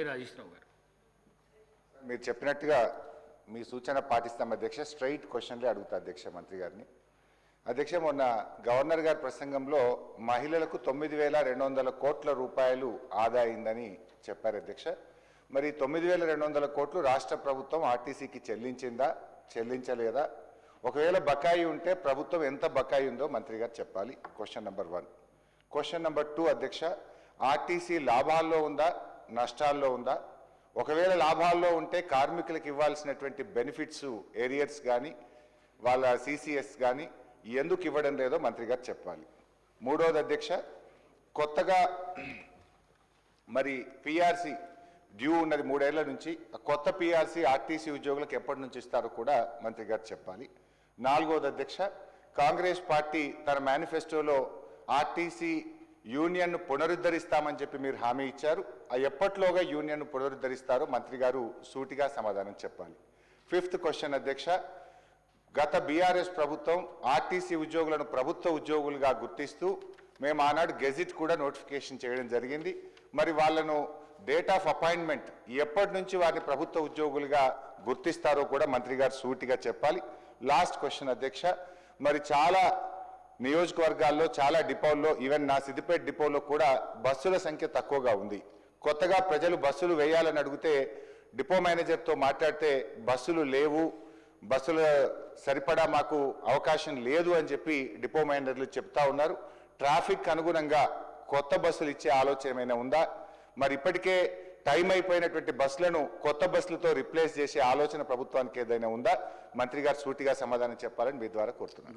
అదే రాజేష్ రావు గారు. మీరు చెప్పినట్టుగా మీ సూచన పాటిస్తాం అధ్యక్ష. స్ట్రైట్ క్వశ్చన్లే అడుగుతా అధ్యక్ష మంత్రి గారిని. అధ్యక్ష, మొన్న గవర్నర్ గారి ప్రసంగంలో మహిళలకు 9,200 కోట్ల రూపాయలు ఆదా అయిందని చెప్పారు అధ్యక్ష. మరి 9,200 కోట్లు రాష్ట్ర ప్రభుత్వం ఆర్టీసీకి చెల్లించిందా, చెల్లించలేదా? ఒకవేళ బకాయి ఉంటే ప్రభుత్వం ఎంత బకాయి ఉందో మంత్రి గారు చెప్పాలి. Question number 1. క్వశ్చన్ నెంబర్ 2 అధ్యక్ష, ఆర్టీసీ లాభాల్లో ఉందా, నష్టాల్లో ఉందా? ఒకవేళ లాభాల్లో ఉంటే కార్మికులకు ఇవ్వాల్సినటువంటి బెనిఫిట్స్, ఏరియర్స్ కానీ వాళ్ళ సిసిఎస్ కానీ ఎందుకు ఇవ్వడం లేదో మంత్రి గారు చెప్పాలి. 3వది అధ్యక్ష, కొత్తగా మరి పిఆర్సీ డ్యూ ఉన్నది 3 ఏళ్ల నుంచి. కొత్త పిఆర్సీ ఆర్టీసీ ఉద్యోగులకు ఎప్పటి నుంచి ఇస్తారో కూడా మంత్రి గారు చెప్పాలి. 4వది అధ్యక్ష, కాంగ్రెస్ పార్టీ తన మేనిఫెస్టోలో ఆర్టీసీ యూనియన్ను పునరుద్ధరిస్తామని చెప్పి మీరు హామీ ఇచ్చారు. ఎప్పట్లోగా యూనియన్ను పునరుద్ధరిస్తారో మంత్రి గారు సూటిగా సమాధానం చెప్పాలి. 5th క్వశ్చన్ అధ్యక్ష, గత బీఆర్ఎస్ ప్రభుత్వం ఆర్టీసీ ఉద్యోగులను ప్రభుత్వ ఉద్యోగులుగా గుర్తిస్తూ మేము ఆనాడు గెజిట్ కూడా నోటిఫికేషన్ చేయడం జరిగింది. మరి వాళ్ళను డేట్ ఆఫ్ అపాయింట్మెంట్ ఎప్పటి నుంచి వారిని ప్రభుత్వ ఉద్యోగులుగా గుర్తిస్తారో కూడా మంత్రి గారు సూటిగా చెప్పాలి. లాస్ట్ క్వశ్చన్ అధ్యక్ష, మరి చాలా నియోజకవర్గాల్లో చాలా డిపోల్లో, ఈవెన్ నా సిద్దిపేట డిపోలో కూడా బస్సుల సంఖ్య తక్కువగా ఉంది. కొత్తగా ప్రజలు బస్సులు వేయాలని అడిగితే డిపో మేనేజర్తో మాట్లాడితే బస్సులు లేవు, బస్సుల సరిపడా మాకు అవకాశం లేదు అని చెప్పి డిపో మేనేజర్లు చెప్తా ఉన్నారు. ట్రాఫిక్ అనుగుణంగా కొత్త బస్సులు ఇచ్చే ఆలోచన ఏమైనా ఉందా? మరి ఇప్పటికే టైం అయిపోయినటువంటి బస్సులను కొత్త బస్సులతో రిప్లేస్ చేసే ఆలోచన ప్రభుత్వానికి ఏదైనా ఉందా? మంత్రి గారు సూటిగా సమాధానం చెప్పాలని మీ ద్వారా కోరుతున్నాను.